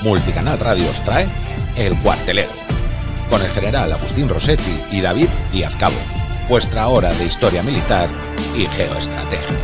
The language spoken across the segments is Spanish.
Multicanal Radio os trae El Cuartelero, con el general Agustín Rossetti y David Díaz Cabo, vuestra hora de historia militar y geoestrategia.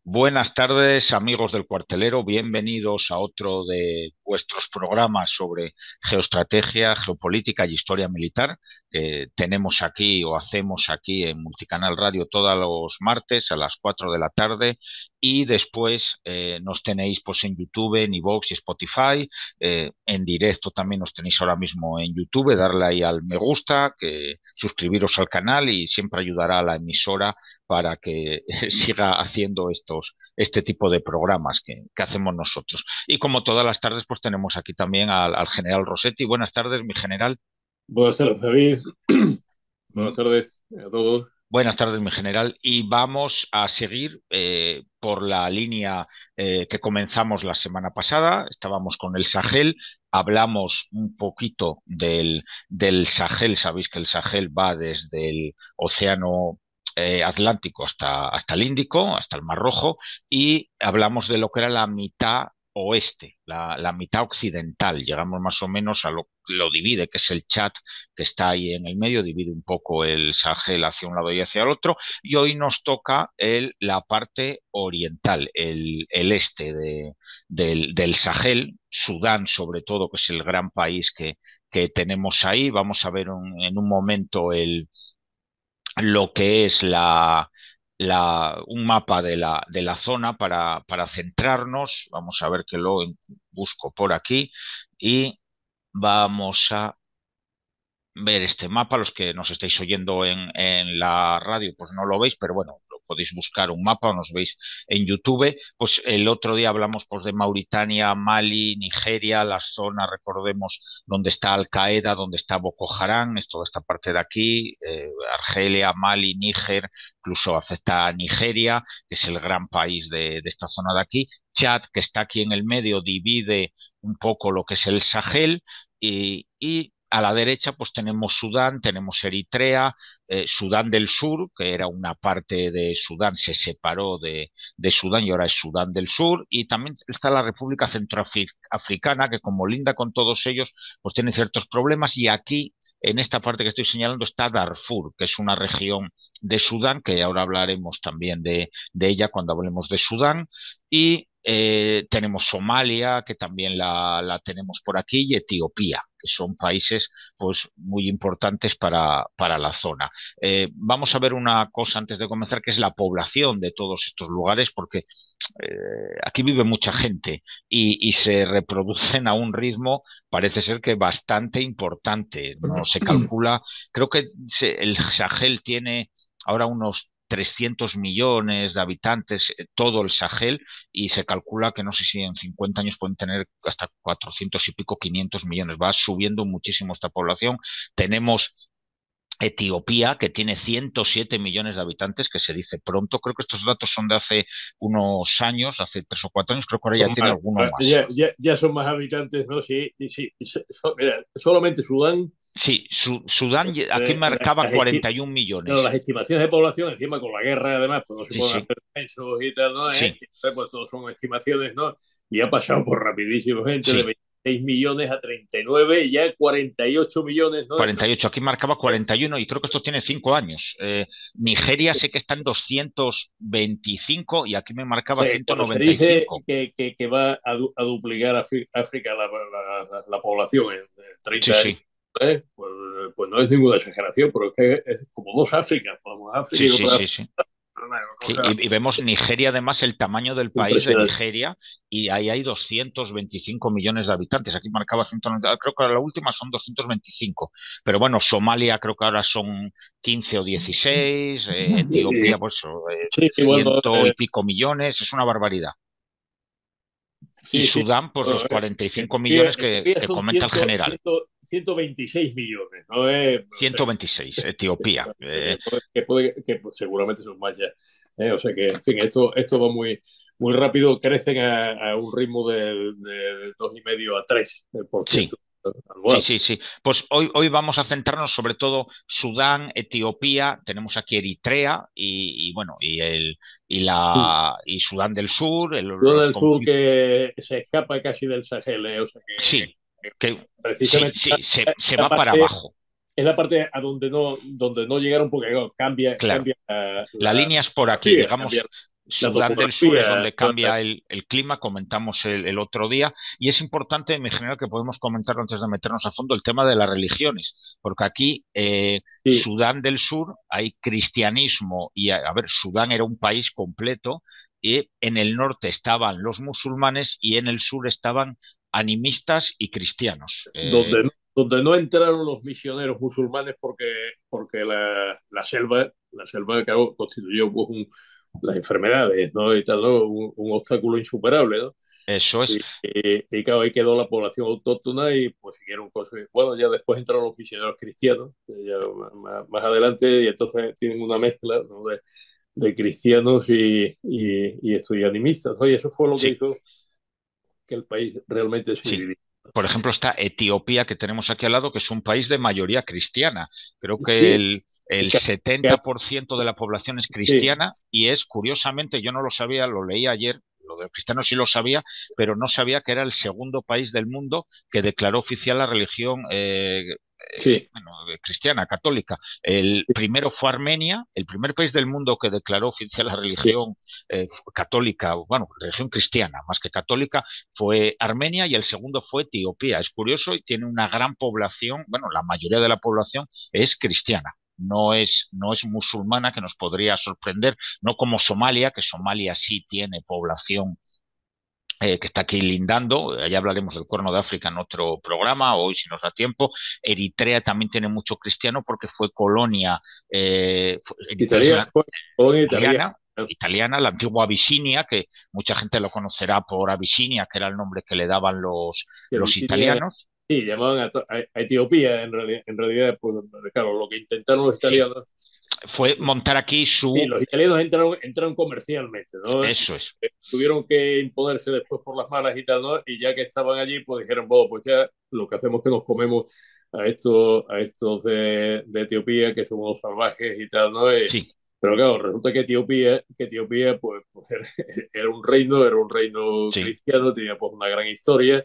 Buenas tardes, amigos del Cuartelero, bienvenidos a otro de vuestros programas sobre geoestrategia, geopolítica y historia militar que tenemos aquí o hacemos aquí en Multicanal Radio todos los martes a las 4 de la tarde y después nos tenéis pues en YouTube, en iVoox y Spotify, en directo también nos tenéis ahora mismo en YouTube, darle ahí al me gusta, suscribiros al canal y siempre ayudará a la emisora para que siga haciendo este tipo de programas que hacemos nosotros. Y como todas las tardes, pues tenemos aquí también al general Rossetti. Buenas tardes, mi general. Buenas tardes, David. Buenas tardes a todos. Buenas tardes, mi general. Y vamos a seguir por la línea que comenzamos la semana pasada. Estábamos con el Sahel. Hablamos un poquito del Sahel. Sabéis que el Sahel va desde el océano Atlántico hasta el Índico, hasta el Mar Rojo, y hablamos de lo que era la mitad oeste, la mitad occidental. Llegamos más o menos a lo divide, que es el Chad, que está ahí en el medio, divide un poco el Sahel hacia un lado y hacia el otro, y hoy nos toca la parte oriental, el este del Sahel, Sudán sobre todo, que es el gran país que tenemos ahí. Vamos a ver en un momento lo que es un mapa de la zona para centrarnos. Vamos a ver que lo busco por aquí y vamos a ver este mapa. Los que nos estáis oyendo en la radio, pues no lo veis, pero bueno, lo podéis buscar un mapa o nos veis en YouTube. Pues el otro día hablamos pues de Mauritania, Mali, Nigeria, las zonas, recordemos, donde está Al-Qaeda, donde está Boko Haram, es toda esta parte de aquí, Argelia, Mali, Níger, incluso afecta a Nigeria, que es el gran país de esta zona de aquí. Chad, que está aquí en el medio, divide un poco lo que es el Sahel y a la derecha pues tenemos Sudán, tenemos Eritrea, Sudán del Sur, que era una parte de Sudán, se separó de Sudán y ahora es Sudán del Sur, y también está la República Centroafricana, que como linda con todos ellos, pues tiene ciertos problemas, y aquí, en esta parte que estoy señalando, está Darfur, que es una región de Sudán, que ahora hablaremos también de ella cuando hablemos de Sudán, y tenemos Somalia, que también la tenemos por aquí, y Etiopía, que son países pues muy importantes para la zona. Vamos a ver una cosa antes de comenzar, que es la población de todos estos lugares, porque aquí vive mucha gente y se reproducen a un ritmo, parece ser que bastante importante. No se calcula, creo que el Sahel tiene ahora unos 300 millones de habitantes, todo el Sahel, y se calcula que no sé si en 50 años pueden tener hasta 400 y pico, 500 millones. Va subiendo muchísimo esta población. Tenemos Etiopía, que tiene 107 millones de habitantes, que se dice pronto. Creo que estos datos son de hace unos años, hace 3 o 4 años, creo que ahora ya Son tiene más, alguno más. ya son más habitantes, ¿no? Sí, sí. Mira, solamente Sudán, Sí, Sudán aquí eh, marcaba las, esti- 41 no, millones. las estimaciones de población, encima con la guerra, además, pues no se Sí, pueden sí, hacer censos y tal, ¿no? sí, Pues todo son estimaciones, ¿no? Y ha pasado por rapidísimo, gente, de sí. 26 millones a 39 y ya 48 millones, ¿no? 48, aquí marcaba 41 y creo que esto tiene 5 años. Nigeria sé que está en 225 y aquí me marcaba Cuando se dice 195. que va a duplicar África la población en Sí, 30 años, sí, pues no es ninguna exageración, pero es que es como dos Áfricas, vamos, África sí, y sí, otra sí, África, sí. una Sí, cosa y vemos Nigeria, además, el tamaño del país de impresionante. Nigeria, y ahí hay 225 millones de habitantes. Aquí marcaba 190, creo que la última son 225. Pero bueno, Somalia creo que ahora son 15 o 16, Y- Etiopía, pues Sí, bueno, ciento y pico millones, es una barbaridad. Y sí. Sudán, pues los Bueno, 45 Etiopía, millones Etiopía que son comenta el general. 126 millones, ¿no? O sea, 126, Etiopía. que seguramente son más ya. O sea que, en fin, esto va muy, muy rápido crecen a un ritmo de 2,5 a 3% Sí. Sí, anual. sí, sí. Pues hoy vamos a centrarnos sobre todo Sudán, Etiopía, tenemos aquí Eritrea y bueno, y Sudán del Sur, Todo los el sur conflictos. que se escapa casi del Sahel, o sea Sí, que sí, precisamente sí, se la va para parte, abajo. es la parte a donde no llegaron porque claro, cambia, Claro. cambia La la línea es por aquí, geografía, cambia digamos, la Sudán del Sur es topografía. donde cambia el clima, comentamos el otro día, y es importante, en general, que podemos comentar antes de meternos a fondo el tema de las religiones, porque aquí, Sí, Sudán del Sur, hay cristianismo, y a ver, Sudán era un país completo, y en el norte estaban los musulmanes y en el sur estaban animistas y cristianos. donde no entraron los misioneros musulmanes porque la selva claro, constituyó pues, las enfermedades, ¿no? Y tal, ¿no? Un obstáculo insuperable, ¿no? Eso es, Y claro, ahí quedó la población autóctona y pues siguieron cosas. Bueno, ya después entraron los misioneros cristianos, ya más adelante, y entonces tienen una mezcla, ¿no? de cristianos y esto, y animistas, ¿no? Y eso fue lo que sí. hizo que el país realmente se Sí. dividiera. Por ejemplo, está Etiopía, que tenemos aquí al lado, que es un país de mayoría cristiana. Creo que Sí, el que- 70% de la población es sí, cristiana y es, curiosamente, yo no lo sabía, lo leí ayer, lo de los cristianos sí lo sabía, pero no sabía que era el segundo país del mundo que declaró oficial la religión sí, bueno, cristiana, católica. El primero fue Armenia, el primer país del mundo que declaró oficial la sí. religión católica, bueno, religión cristiana más que católica, fue Armenia y el segundo fue Etiopía. Es curioso y tiene una gran población, bueno, la mayoría de la población es cristiana. No es musulmana, que nos podría sorprender, no como Somalia, que Somalia sí tiene población que está aquí lindando. Ya hablaremos del Cuerno de África en otro programa, hoy si nos da tiempo. Eritrea también tiene mucho cristiano porque fue colonia, Eritrea es Italia la fue colonia italiana. italiana, italiana, la antigua Abisinia, que mucha gente lo conocerá por Abisinia, que era el nombre que le daban Que los Abisinia, italianos. sí, llamaban a Etiopía, en realidad, pues, claro, lo que intentaron los Sí, italianos, fue montar aquí sí, su... los italianos entraron comercialmente, ¿no? Eso es, Tuvieron que imponerse después por las malas y tal, ¿no? Y ya que estaban allí, pues dijeron, bueno, pues ya lo que hacemos es que nos comemos a estos de Etiopía, que son unos salvajes y tal, ¿no? sí, Pero claro, resulta que Etiopía pues era un reino sí, cristiano, tenía pues una gran historia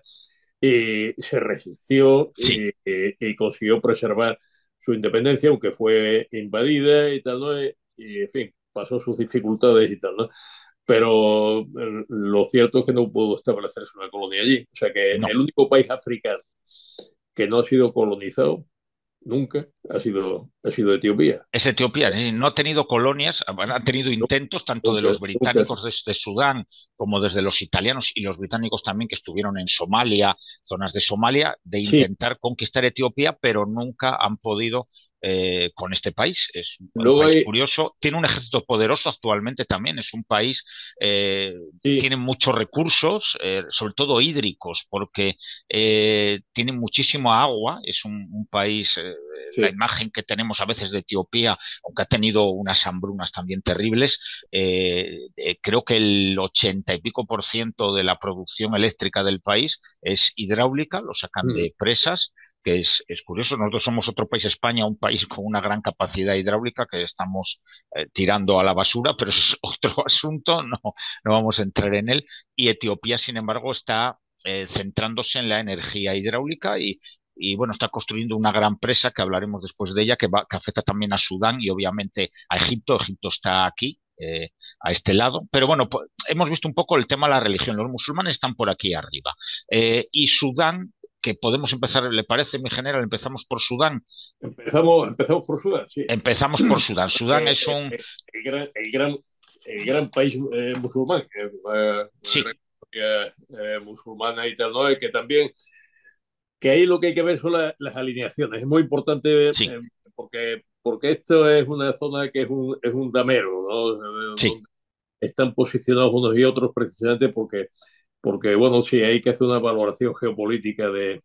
y se resistió sí. y consiguió preservar su independencia, aunque fue invadida y tal, ¿no? Y en fin, pasó sus dificultades y tal, ¿no? Pero lo cierto es que no pudo establecerse una colonia allí. O sea que No. el único país africano que no ha sido colonizado nunca ha sido Etiopía. Es Etiopía, no ha tenido colonias, ha tenido intentos tanto de Nunca, los nunca. británicos desde Sudán como desde los italianos y los británicos también que estuvieron en Somalia, zonas de Somalia, de Sí, intentar conquistar Etiopía, pero nunca han podido con este país. Es un luego país hay, curioso, tiene un ejército poderoso actualmente también, es un país, sí, tiene muchos recursos, sobre todo hídricos, porque tiene muchísima agua, es un país la sí, imagen que tenemos a veces de Etiopía, aunque ha tenido unas hambrunas también terribles, creo que el 80 y pico % de la producción eléctrica del país es hidráulica, lo sacan mm, de presas, que es curioso. Nosotros somos otro país, España, un país con una gran capacidad hidráulica que estamos tirando a la basura, pero es otro asunto, no vamos a entrar en él. Y Etiopía, sin embargo, está centrándose en la energía hidráulica y bueno, está construyendo una gran presa que hablaremos después de ella, que afecta también a Sudán y obviamente a Egipto. Egipto está aquí, a este lado. Pero bueno, hemos visto un poco el tema de la religión. Los musulmanes están por aquí arriba. Y Sudán, que podemos empezar, ¿le parece, mi general? Empezamos por Sudán. empezamos por Sudán, sí. Empezamos por Sudán. Sudán Porque es un... el gran país musulmán, que es una gran Sí, historia musulmana y tal, ¿no? Y que también que ahí lo que hay que ver son las alineaciones. Es muy importante sí, porque esto es una zona que es un damero, ¿no? sí, Donde están posicionados unos y otros precisamente porque bueno, sí, hay que hacer una valoración geopolítica de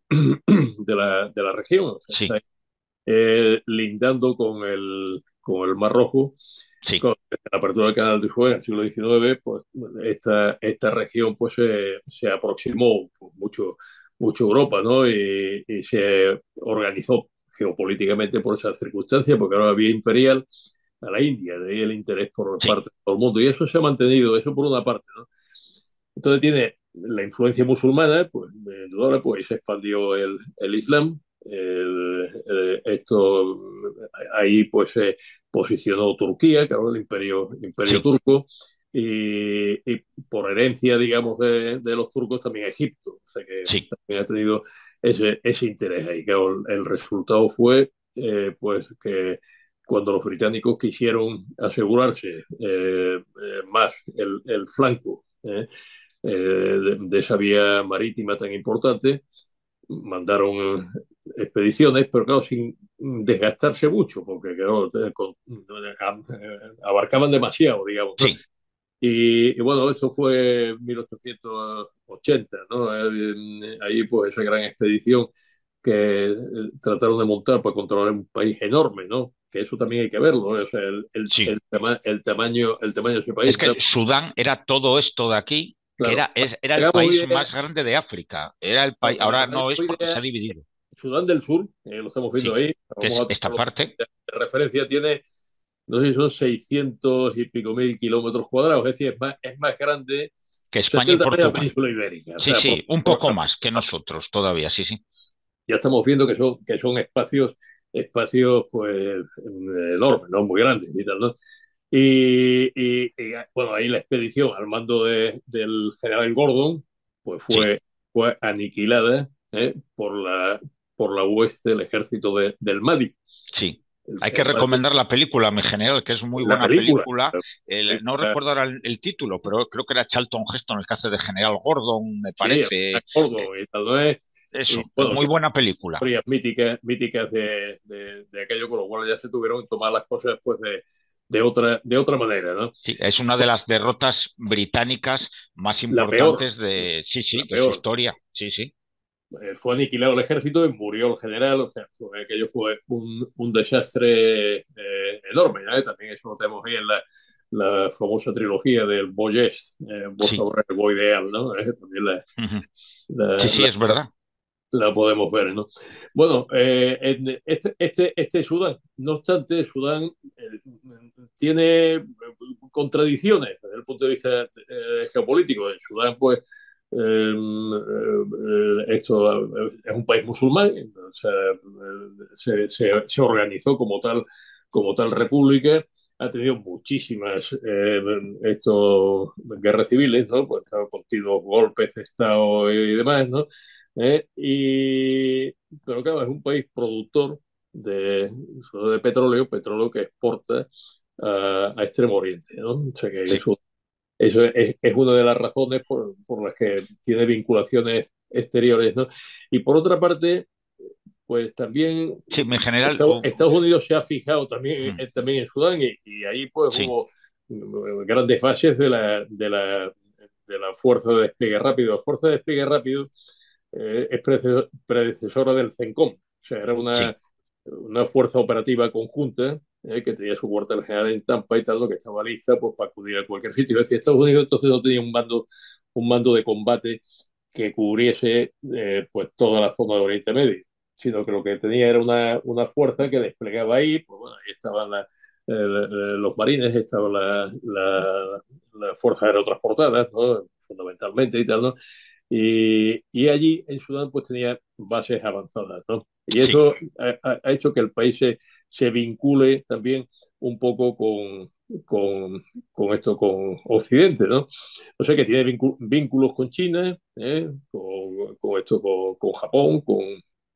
la región. O sea, está sí, lindando con el Mar Rojo sí, con la apertura del canal de Suez en el siglo XIX, pues esta región pues se aproximó pues, mucho a Europa, ¿no? Y se organizó geopolíticamente por esas circunstancias, porque ahora había imperial a la India, de ahí el interés por sí, parte de todo el mundo. Y eso se ha mantenido, eso por una parte, ¿no? Entonces tiene la influencia musulmana, pues indudable, pues se expandió el Islam. Esto ahí pues se posicionó Turquía, que ahora el imperio sí, turco, y por herencia, digamos, de los turcos también Egipto. O sea que sí, también ha tenido ese interés ahí. Claro, el resultado fue pues que cuando los británicos quisieron asegurarse más el flanco de esa vía marítima tan importante, mandaron expediciones, pero claro, sin desgastarse mucho, porque claro, abarcaban demasiado, digamos, ¿no? sí. Y bueno, eso fue 1880, ¿no? Ahí pues esa gran expedición que trataron de montar para controlar un país enorme, ¿no? Que eso también hay que verlo, ¿no? O sea, Sí. el tamaño de ese Es país. que Sudán era todo esto de aquí, que Claro, era el hagamos país idea, más grande de África. Era el no, país, para que ahora nos hagamos no es porque se idea, ha dividido. Sudán del Sur, lo estamos viendo Sí, ahí, que vamos es a esta tomarlo parte. de referencia, tiene, no sé si son 600 y pico mil kilómetros cuadrados, es decir, es más grande, Que o sea, España y tiene el tamaño de la Portugal. península ibérica, o Sí, sea, sí, un poco más que nosotros todavía, sí, sí. ya estamos viendo que son espacios pues enormes, ¿no? Muy grandes y tal, ¿no? Bueno, ahí la expedición al mando del general Gordon, pues Sí, fue aniquilada por la hueste del ejército del Mahdi. sí. El, Hay que el Mahdi, recomendar la película, mi general, que es muy la buena película, película. No película, recuerdo ahora el título, pero creo que era Charlton Heston el que hace de General Gordon, me sí, parece. Gordon y tal, ¿no? Y Eso, bueno, muy buena película. historias míticas de aquello, con lo cual ya se tuvieron que tomar las cosas pues de otra manera, ¿no? Sí, es una de las derrotas británicas más La peor, importantes de, sí, la sí, de su peor. historia. Sí, sí, Fue aniquilado el ejército y murió el general, o sea, aquello fue un desastre enorme, ¿no? También eso lo tenemos ahí en la famosa trilogía del Boyes, Vos sí. sobre el Boy ideal, ¿no? También Ujú. Sí, la, sí, la- es verdad. la podemos ver, ¿no? Bueno, este Sudán, no obstante, Sudán tiene contradicciones desde el punto de vista geopolítico. En Sudán, pues, esto es un país musulmán, o sea, se organizó como tal república, ha tenido muchísimas guerras civiles, ¿no? Pues ha continuos golpes de Estado y demás, ¿no? Pero claro, es un país productor de, sobre todo de petróleo que exporta a Extremo Oriente, ¿no? O sea que Sí. eso es una de las razones por las que tiene vinculaciones exteriores, ¿no? Y por otra parte, pues también Sí, mi general. Estados Unidos se ha fijado también, Mm, también en Sudán y ahí pues sí, hubo grandes fases de la Fuerza de Despliegue Rápido. La Fuerza de Despliegue Rápido es predecesora del CENCOM, o sea, era una, sí, una fuerza operativa conjunta que tenía su cuartel general en Tampa y tal, lo que estaba lista pues, para acudir a cualquier sitio. Es decir, Estados Unidos entonces no tenía un mando de combate que cubriese pues toda la zona de Oriente Medio, sino que lo que tenía era una fuerza que desplegaba ahí, pues bueno, ahí estaban los marines, estaban las fuerzas aerotransportadas, ¿no? Fundamentalmente y tal, ¿no? Y allí en Sudán pues tenía bases avanzadas, ¿no? Y sí, eso ha hecho que el país se vincule también un poco con Occidente, ¿no? O sea que tiene vínculos con China, con Japón,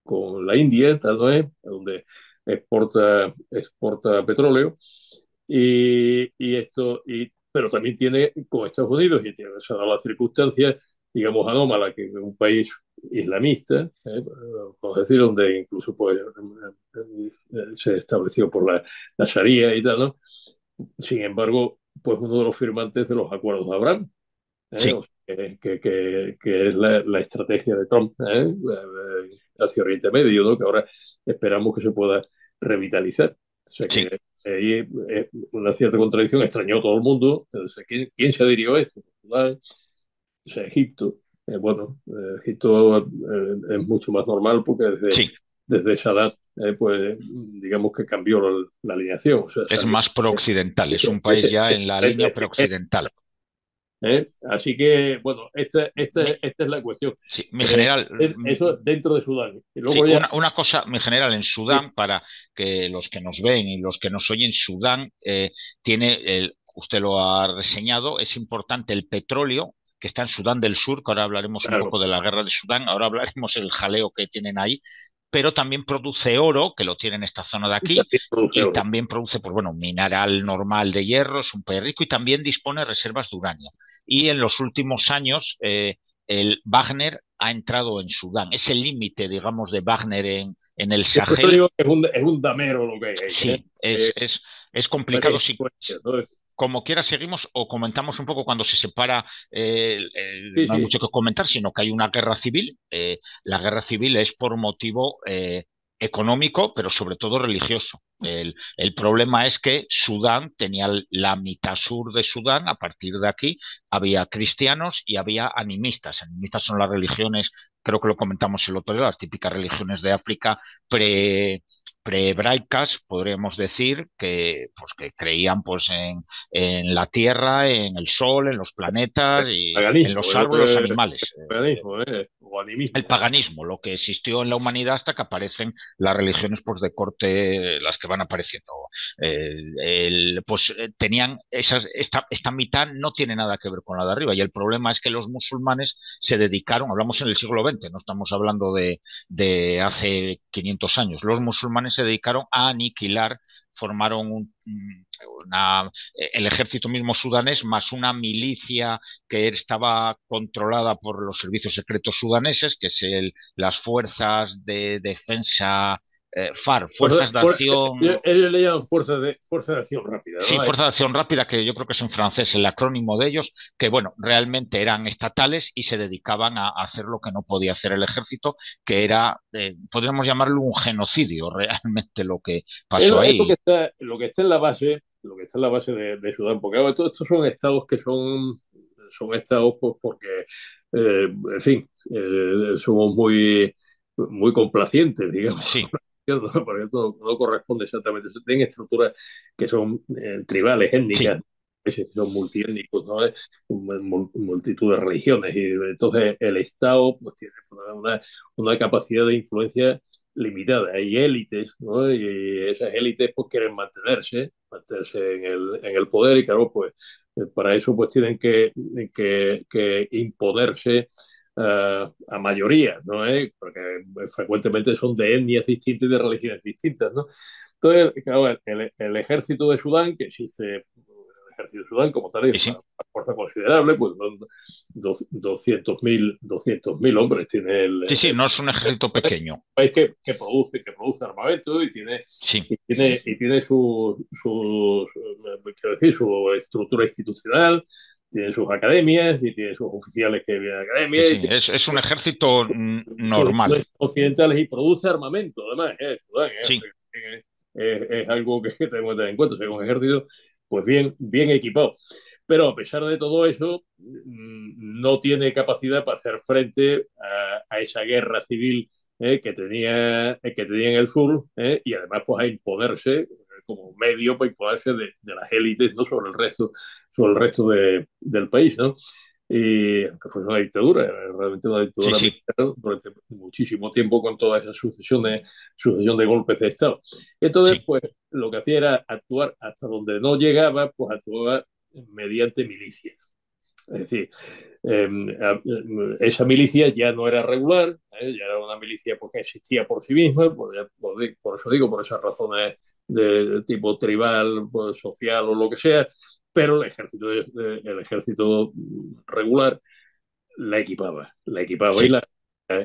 con la India, tal no es, donde exporta petróleo. Pero también tiene con Estados Unidos, y tiene esa la circunstancia, digamos, anómala, que es un país islamista, vamos a decir, donde incluso pues, se estableció por la Sharia y tal, ¿no? Sin embargo, pues uno de los firmantes de los acuerdos de Abraham, o sí, sea, que es la estrategia de Trump hacia Oriente Medio, ¿no? Que ahora esperamos que se pueda revitalizar. O sea sí. ahí una cierta contradicción, extrañó a todo el mundo. O sea, ¿quién se adhirió a esto? Sudán, o sea, Egipto. Bueno, Egipto es mucho más normal porque Sí, desde Sadat, pues digamos que cambió la alineación, o sea, es salió más prooccidental, es un país ya ese en la línea frente. prooccidental. Así que, bueno, Mi, esta es la cuestión. sí, mi general, Eso dentro de Sudán. Y sí, luego ya, una cosa, mi general, en sí, Sudán, para que los que nos ven y los que nos oyen, Sudán tiene, usted lo ha reseñado, es importante el petróleo que está en Sudán del Sur, que ahora hablaremos un claro, poco de la guerra de Sudán, ahora hablaremos del jaleo que tienen ahí, pero también produce oro, que lo tiene en esta zona de y aquí, también produce y oro. también produce, pues bueno, mineral normal de hierro, es un país rico, y también dispone de reservas de uranio. Y en los últimos años, el Wagner ha entrado en Sudán. Es el límite, digamos, de Wagner en el Yo por eso Sahel. digo que es un damero lo que hay ahí, Sí, Eh, es complicado. varias Si, influencias, ¿no? como quiera, seguimos o comentamos un poco cuando se separa. Sí, No hay sí. mucho que comentar, sino que hay una guerra civil. La guerra civil es por motivo económico, pero sobre todo religioso. El problema es que Sudán tenía la mitad sur de Sudán. A partir de aquí había cristianos y había animistas. Animistas son las religiones, creo que lo comentamos el otro día, las típicas religiones de África pre prehebraicas, podríamos decir, que, pues, que creían pues, en la Tierra, en el Sol, en los planetas y en Paganismo, los árboles, los animales. paganismo, o El animismo. paganismo, lo que existió en la humanidad hasta que aparecen las religiones pues, de corte, las que van apareciendo. Tenían esta mitad no tiene nada que ver con la de arriba y el problema es que los musulmanes se dedicaron, hablamos en el siglo XX, no estamos hablando de hace 500 años, los musulmanes se dedicaron a aniquilar, formaron el ejército mismo sudanés más una milicia que estaba controlada por los servicios secretos sudaneses, que es las fuerzas de defensa, FARC, Fuerza- fuerzas de fuer- acción. ellos le llaman fuerza de acción rápida, Sí, ¿no? Fuerza de Acción Rápida, que yo creo que es en francés el acrónimo de ellos, que bueno, realmente eran estatales y se dedicaban a hacer lo que no podía hacer el ejército, que era, podríamos llamarlo un genocidio, realmente lo que pasó Es ahí. lo que está en la base, lo que está en la base de Sudán, porque ahora todos estos son estados que son estados pues, porque, en fin, somos muy complacientes, digamos. Sí, ¿No? Porque esto no corresponde exactamente. Tienen estructuras que son tribales, étnicas, sí, países que son multiétnicos, ¿no? Multitud de religiones. Y entonces el Estado pues, tiene una capacidad de influencia limitada. Hay élites, ¿no? Y esas élites pues quieren mantenerse en el poder y claro, pues para eso pues tienen que imponerse a mayoría, ¿no? Porque frecuentemente son de etnias distintas y de religiones distintas, ¿no? Entonces, claro, el ejército de Sudán, que existe, el ejército de Sudán como tal, es sí, una sí. fuerza considerable, pues son 200.000 hombres tiene Sí, sí, no es un ejército pequeño. país que produce armamento Sí, y tiene quiero decir, su estructura institucional, tiene sus academias y tiene sus oficiales que vienen a sí, academias y sí, tiene es un ejército sus normal. influencias occidentales y produce armamento, además, Sudán, Sí, es algo que tenemos que tener en cuenta, es un ejército pues bien equipado. Pero a pesar de todo eso, no tiene capacidad para hacer frente a esa guerra civil que tenía en el sur y además pues a imponerse como medio para imponerse de las élites ¿no? sobre el resto del país, ¿no? Y aunque fue una dictadura, realmente una sí, dictadura sí, militar durante muchísimo tiempo con toda esa sucesión de golpes de Estado. Entonces, sí. pues lo que hacía era actuar hasta donde no llegaba, pues actuaba mediante milicias. Es decir, eh, esa milicia ya no era regular, ya era una milicia porque existía por sí misma, por eso digo, por esas razones de tipo tribal, pues, social o lo que sea, pero el ejército regular la equipaba Sí.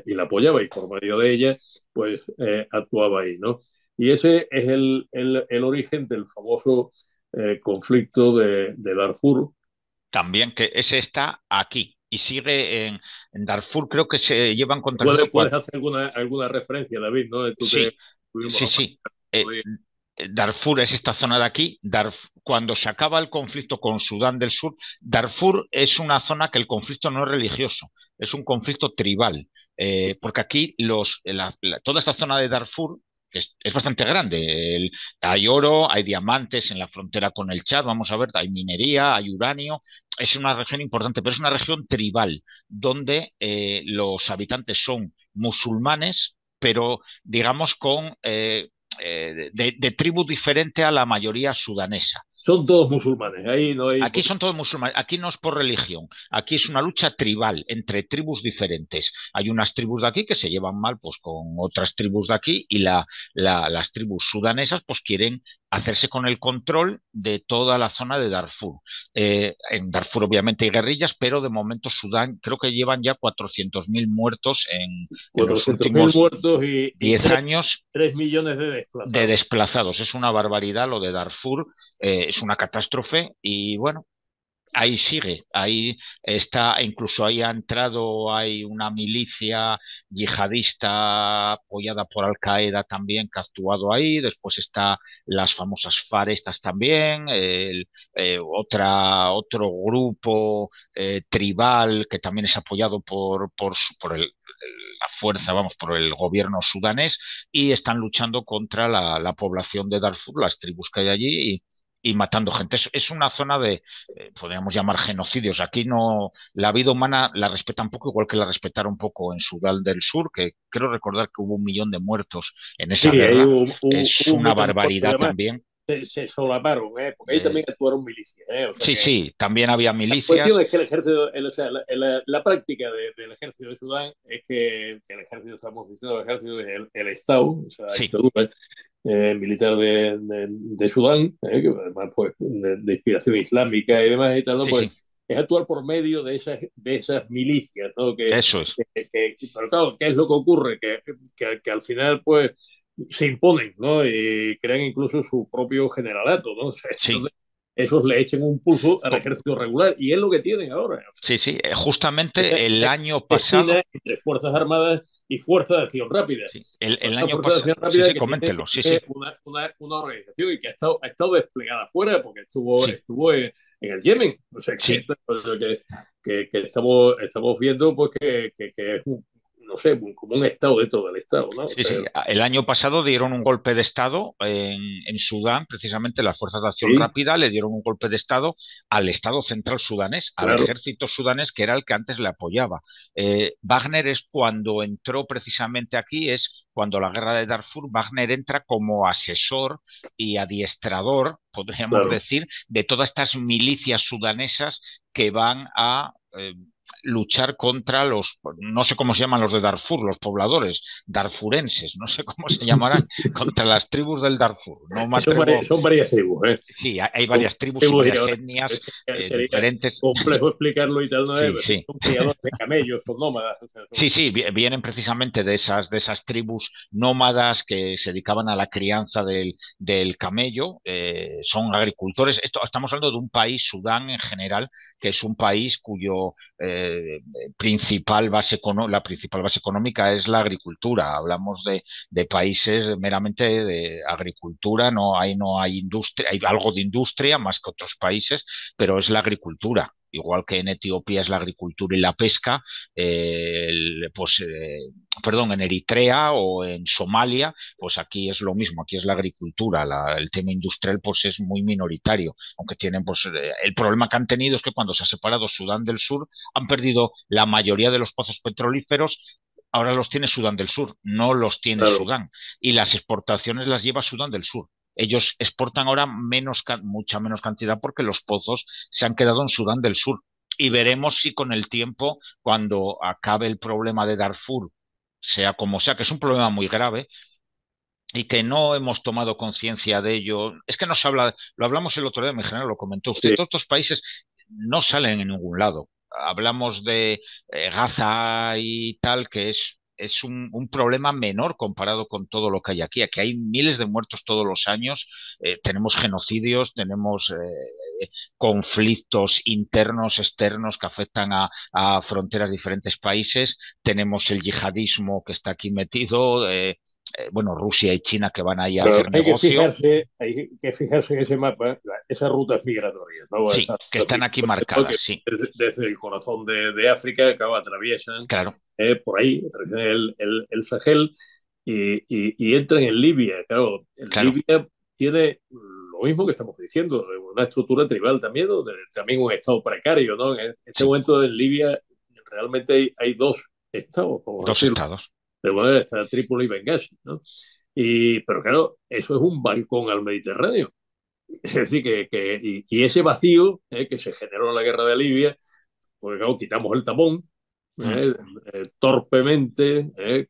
y la apoyaba y por medio de ella, pues actuaba ahí, ¿no? Y ese es el origen del famoso conflicto de Darfur. También que ese está aquí y sigue en Darfur, creo que se llevan Puedes, contabilizando puedes cuatro. hacer alguna referencia, David, ¿no? Tú que Sí, estuvimos sí, sí. Eh, hablando. Darfur es esta zona de aquí. Cuando se acaba el conflicto con Sudán del Sur, Darfur es una zona que el conflicto no es religioso, es un conflicto tribal. Porque aquí toda esta zona de Darfur es bastante grande. Hay oro, hay diamantes en la frontera con el Chad, vamos a ver, hay minería, hay uranio. Es una región importante, pero es una región tribal, donde los habitantes son musulmanes, pero digamos con de tribu diferente a la mayoría sudanesa. Son todos musulmanes, ahí no hay... Aquí son todos musulmanes, aquí no es por religión, aquí es una lucha tribal entre tribus diferentes. Hay unas tribus de aquí que se llevan mal pues con otras tribus de aquí y las tribus sudanesas pues quieren hacerse con el control de toda la zona de Darfur. En Darfur obviamente hay guerrillas, pero de momento Sudán creo que llevan ya 400.000 muertos en los 400.000 últimos muertos y 10 años 3 millones de de desplazados. desplazados. Es una barbaridad lo de Darfur, es una catástrofe y bueno, ahí sigue, ahí está, incluso ahí ha entrado, hay una milicia yihadista apoyada por Al Qaeda también que ha actuado ahí, después está las famosas FARC estas también, otro grupo tribal que también es apoyado por la fuerza, vamos, por el gobierno sudanés y están luchando contra la población de Darfur, las tribus que hay allí y matando gente. Es una zona de, podríamos llamar genocidios. Aquí no, la vida humana la respetan poco, igual que la respetaron un poco en Sudán del Sur, que creo recordar que hubo 1 millón de muertos en Sí, esa ahí guerra. hubo Es un una millón de muertos y barbaridad además también. se solaparon, porque ahí Eh, también actuaron milicias, o sea sí, que sí, también había la cuestión milicias. es que el ejército, o sea, la práctica del ejército de Sudán es que el ejército, estamos diciendo, el ejército es el Estado, o sea, la Sí, dictadura militar de Sudán, que además pues de inspiración islámica y demás y tal, ¿no? sí, Pues sí, es actuar por medio de esas milicias, ¿no? eso es. Pero claro, ¿qué es lo que ocurre? Que al final pues se imponen, ¿no? Y crean incluso su propio generalato, ¿no? O sea, Sí. entonces esos le echen un pulso al ejército regular y es lo que tienen ahora. O sea, Sí, sí, esa justamente el año esquina pasado, entre Fuerzas Armadas y Fuerzas de Acción Rápida. sí, el Una año Fuerza de pasado, Acción sí, Rápida sí, que coméntelo, sí, tiene sí, una organización y que ha estado desplegada afuera porque estuvo, sí, estuvo en el Yemen. O sea, sí. que estamos viendo pues que es no sé, como un Estado dentro del Estado, ¿no? O Sí, sea, sí. El año pasado dieron un golpe de Estado en Sudán, precisamente las Fuerzas de Acción sí, Rápida le dieron un golpe de Estado al Estado central sudanés, al claro, ejército sudanés, que era el que antes le apoyaba. Wagner es cuando entró precisamente aquí, es cuando la guerra de Darfur, Wagner entra como asesor y adiestrador, podríamos claro. decir, de todas estas milicias sudanesas que van a luchar contra no sé cómo se llaman los de Darfur, los pobladores, darfurenses, no sé cómo se llamarán, contra las tribus del Darfur. No me atrevo. Son varias tribus, ¿eh? Sí, hay Son varias tribus y tribus y varias ahora etnias sería diferentes. complejo explicarlo y tal, ¿no? Sí, Pero sí. son criadores de camellos, son nómadas, o sea, Sí, sí, vienen precisamente de esas tribus nómadas que se dedicaban a la crianza del camello, son agricultores. Estamos hablando de un país, Sudán en general, que es un país cuyo la principal base económica es la agricultura. Hablamos de países meramente de agricultura, no hay industria, hay algo de industria más que otros países, pero es la agricultura. Igual que en Etiopía es la agricultura y la pesca, pues, perdón, en Eritrea o en Somalia, pues aquí es lo mismo, aquí es la agricultura, el tema industrial pues es muy minoritario, aunque tienen pues el problema que han tenido es que cuando se ha separado Sudán del Sur han perdido la mayoría de los pozos petrolíferos. Ahora los tiene Sudán del Sur, no los tiene claro. Sudán. Y las exportaciones las lleva Sudán del Sur. Ellos exportan ahora mucha menos cantidad porque los pozos se han quedado en Sudán del Sur. Y veremos si con el tiempo, cuando acabe el problema de Darfur, sea como sea, que es un problema muy grave y que no hemos tomado conciencia de ello. Es que no se habla, lo hablamos el otro día, mi general lo comentó usted, Sí. todos estos países no salen en ningún lado. Hablamos de Gaza y tal, que es un problema menor comparado con todo lo que hay aquí. Aquí hay miles de muertos todos los años, tenemos genocidios, tenemos conflictos internos, externos que afectan a fronteras de diferentes países, tenemos el yihadismo que está aquí metido. bueno, Rusia y China que van ahí a Pero hacer negocio. hay que fijarse en ese mapa, esas rutas migratorias, ¿no? Sí, Esas que rutas están aquí migratorias, ¿no? marcadas, Que sí, desde el corazón de África acaba, atraviesan claro, por ahí, atraviesan el Sahel y entran en Libia. Claro, en claro, Libia tiene lo mismo que estamos diciendo, una estructura tribal también, donde también un estado precario, ¿no? En este sí, momento en Libia realmente hay dos estados, por dos decirlo. estados, De bueno, está Trípoli y Bengasi, ¿no? Pero claro, eso es un balcón al Mediterráneo. Es decir, y ese vacío que se generó en la guerra de Libia, porque claro, quitamos el tapón mm, torpemente, que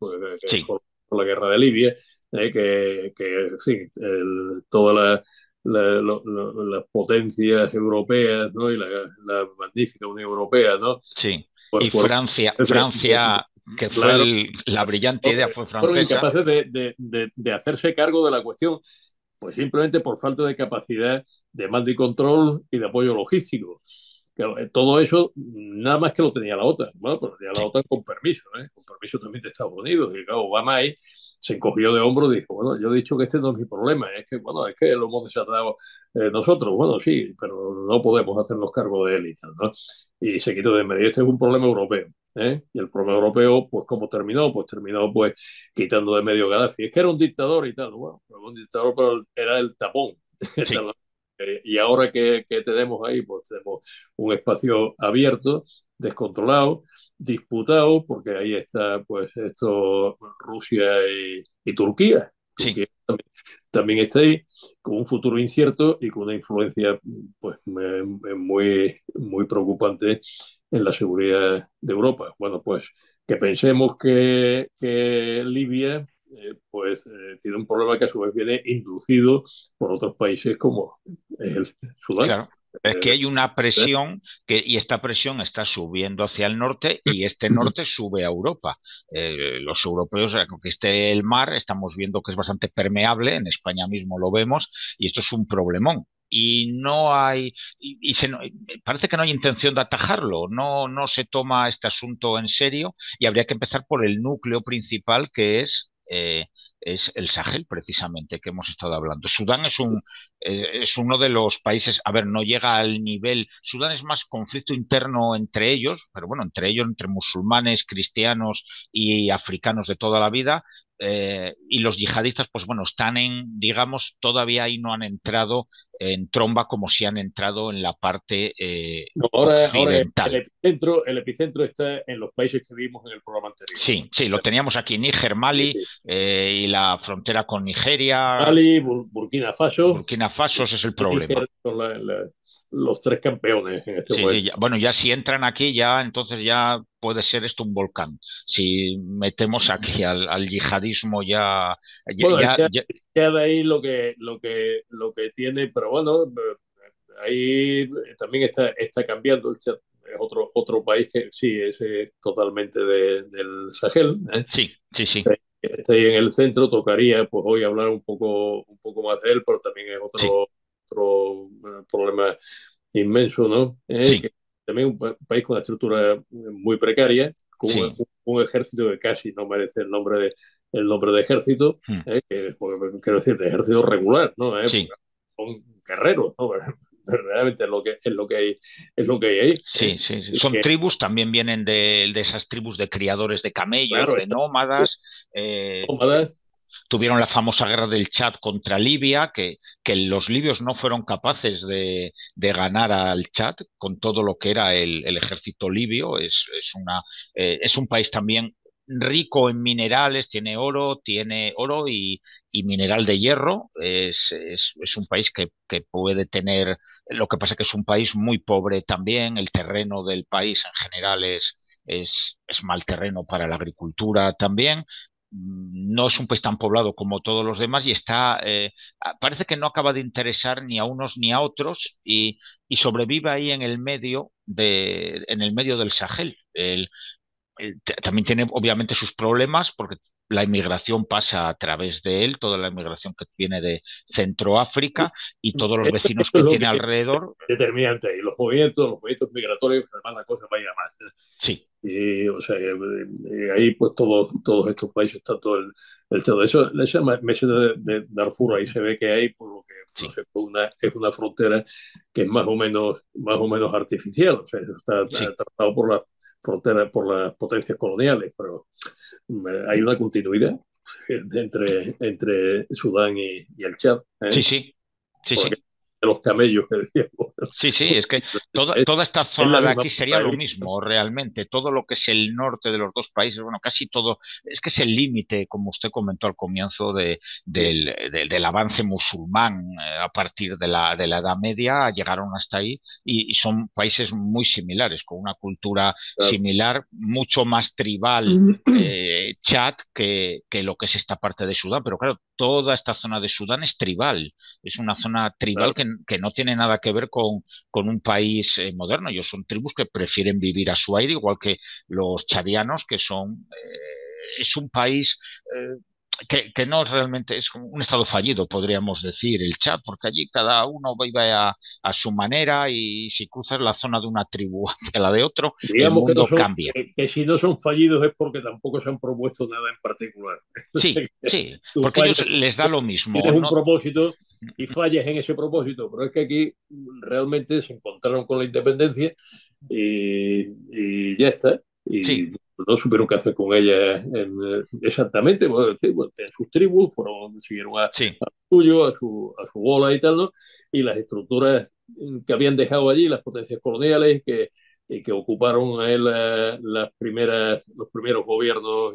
sí, fue la guerra de Libia, en fin, todas las potencias europeas, ¿no? Y la magnífica Unión Europea, ¿no? sí. Pues Y fueron, Francia, que fue claro, la brillante idea, fue fueron francesa, incapaces de hacerse cargo de la cuestión, pues simplemente por falta de capacidad de mando y control y de apoyo logístico. Todo eso nada más que lo tenía la OTAN, bueno, pero tenía la sí, OTAN con permiso también de Estados Unidos. Y claro, Obama ahí se encogió de hombros y dijo, bueno, yo he dicho que este no es mi problema, es que, bueno, es que lo hemos desatado nosotros. Bueno, sí, pero no podemos hacernos cargo de él y tal, ¿no? Y se quitó de en medio. Este es un problema europeo. Y el problema europeo, pues, ¿cómo terminó? Pues terminó, pues, quitando de medio Gaddafi. Es que era un dictador y tal. Bueno, pero un dictador, pero era el tapón. sí, Y ahora que tenemos ahí, pues tenemos un espacio abierto, descontrolado, disputado, porque ahí está, pues, esto, Rusia y Turquía. sí. Turquía también está ahí, con un futuro incierto y con una influencia, pues, muy, muy preocupante en la seguridad de Europa. Bueno, pues que pensemos que Libia pues tiene un problema que a su vez viene inducido por otros países como el Sudán. Claro, es que hay una presión y esta presión está subiendo hacia el norte y este norte sube a Europa. Los europeos, aunque esté el mar, estamos viendo que es bastante permeable, en España mismo lo vemos, y esto es un problemón. Y no hay, parece que no hay intención de atajarlo, no se toma este asunto en serio y habría que empezar por el núcleo principal que es el Sahel, precisamente, que hemos estado hablando. Sudán es uno de los países, a ver, no llega al nivel, Sudán es más conflicto interno entre ellos, pero bueno, entre ellos, entre musulmanes, cristianos y africanos de toda la vida, y los yihadistas, pues bueno, están digamos, todavía ahí no han entrado en tromba como si han entrado en la parte No, ahora occidental. el epicentro está en los países que vimos en el programa anterior. Sí, sí, lo teníamos aquí, Níger, Sí, Mali, sí. y la frontera con Nigeria, Mali, Burkina Faso Burkina Faso, ese es el y problema. Níger son los tres campeones en este Sí, sí, momento. bueno, ya si entran aquí, ya entonces ya puede ser esto un volcán. Si metemos aquí al yihadismo, Bueno, ya, ya de ahí lo que tiene, pero bueno, ahí también está cambiando. El Chad es otro país que sí es totalmente del Sahel. sí, sí, sí, Está ahí en el centro, tocaría pues hoy hablar un poco más de él, pero también es sí, otro problema inmenso, ¿no? sí, Que también un país con una estructura muy precaria, con un, sí, un ejército que casi no merece el nombre de ejército, mm, quiero decir, de ejército regular, ¿no? sí, Porque son guerreros, ¿no? Verdaderamente es lo que hay ahí. sí, sí, sí. Y Son que, tribus, también vienen de esas tribus de criadores de camellos, claro, de nómadas. nómadas, Tuvieron la famosa guerra del Chad contra Libia, que los libios no fueron capaces de ganar al Chad con todo lo que era el ejército libio. Es un país también rico en minerales, tiene oro y mineral de hierro. Es un país que puede tener, lo que pasa que es un país muy pobre también. El terreno del país en general es mal terreno para la agricultura también. No es un país tan poblado como todos los demás y parece que no acaba de interesar ni a unos ni a otros y sobrevive ahí en el medio del Sahel. También tiene obviamente sus problemas porque la inmigración pasa a través de él, toda la inmigración que viene de Centroáfrica y todos los esto vecinos es que lo tiene que es alrededor. determinante ahí. Los movimientos migratorios, además la cosa vaya más. Sí, O sea, ahí pues todos estos países, tanto todo eso, esa mesa de Darfur, ahí se ve que hay, por lo que no Sí, sé, es una frontera que es más o menos artificial, o sea, eso está sí. tratado por la frontera, por las potencias coloniales, pero hay una continuidad entre Sudán y el Chad, Sí, ¿eh? sí, sí, Porque sí. de los camellos que decíamos, Sí, sí, es que es, toda esta es zona la de misma aquí sería zona lo ahí. mismo, realmente. Todo lo que es el norte de los dos países, bueno, casi todo, es que es el límite, como usted comentó al comienzo, Sí, del avance musulmán a partir de la Edad Media, llegaron hasta ahí y son países muy similares, con una cultura claro. similar, mucho más tribal. Chad que lo que es esta parte de Sudán, pero claro, toda esta zona de Sudán es tribal, es una zona tribal Claro. que no tiene nada que ver con un país moderno. Ellos son tribus que prefieren vivir a su aire, igual que los chadianos, que son... es un país que no realmente es como un estado fallido, podríamos decir, el Chad, porque allí cada uno vive a su manera y si cruzas la zona de una tribu hacia la de otro, el Digamos que no mundo son, cambia. que si no son fallidos es porque tampoco se han propuesto nada en particular. O sea, Sí, que sí, tú porque a fallas, ellos les da lo mismo, tienes un no, propósito y fallas en ese propósito, pero es que aquí realmente se encontraron con la independencia y ya está. Y sí, no supieron qué hacer con ella exactamente. Bueno, decir, bueno, en sus tribus fueron, siguieron a sí, suyo, a su bola y tal, ¿no? Y las estructuras que habían dejado allí, las potencias coloniales y que ocuparon a él los primeros gobiernos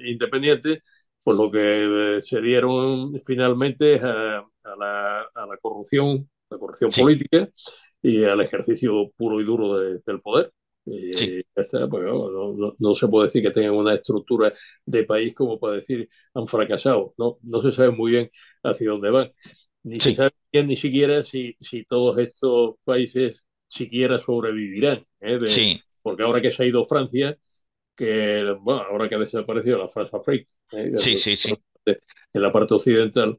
independientes, pues lo que se dieron finalmente es la corrupción sí, política y al ejercicio puro y duro del poder. sí, Y ya está, pues, no se puede decir que tengan una estructura de país como para decir han fracasado. No se sabe muy bien hacia dónde van. Ni se sí, sabe bien ni siquiera si todos estos países siquiera sobrevivirán, ¿eh? sí, Porque ahora que se ha ido Francia, que bueno, ahora que ha desaparecido la France Afrique, ¿eh? sí, sí, sí, En la parte occidental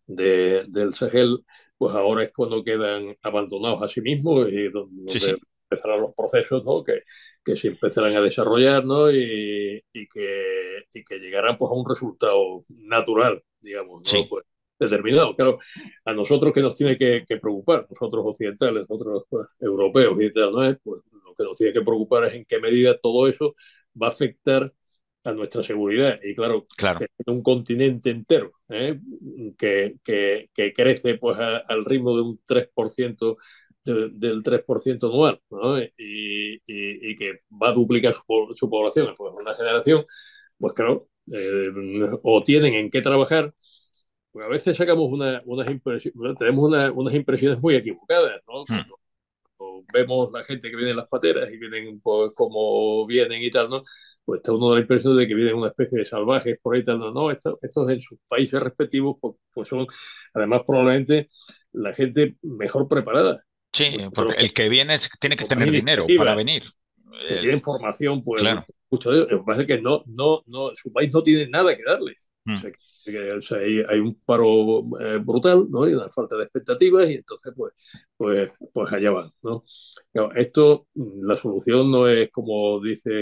del Sahel, pues ahora es cuando quedan abandonados a sí mismos y sí, donde sí, empezarán los procesos, ¿no? Que se empezarán a desarrollar, ¿no? Y que llegarán pues a un resultado natural, digamos, ¿no? sí, Pues determinado. Claro, a nosotros que nos tiene que preocupar, nosotros occidentales, nosotros pues, europeos y tal, ¿no? Pues lo que nos tiene que preocupar es en qué medida todo eso va a afectar a nuestra seguridad. Y claro, claro, un continente entero que crece pues al ritmo de un 3% del 3% anual, ¿no? Y que va a duplicar su población pues, en una generación, pues claro, o tienen en qué trabajar, pues a veces sacamos unas impresiones, tenemos unas impresiones muy equivocadas, ¿no? mm, O vemos la gente que viene en las pateras y vienen pues, como vienen y tal, ¿no? Pues está uno da la impresión de que vienen una especie de salvajes por ahí tal, no, estos en sus países respectivos pues son además probablemente la gente mejor preparada, sí, pero porque el que viene tiene que con más tener dinero para iniciativa, venir. que Eh, tienen formación, pues claro. mucho de ellos. Lo que pasa es que su país no tiene nada que darles. O Mm, sea, o sea, hay un paro brutal, ¿no? Y una falta de expectativas y entonces, pues allá van, ¿no? Claro, esto, la solución no es como dicen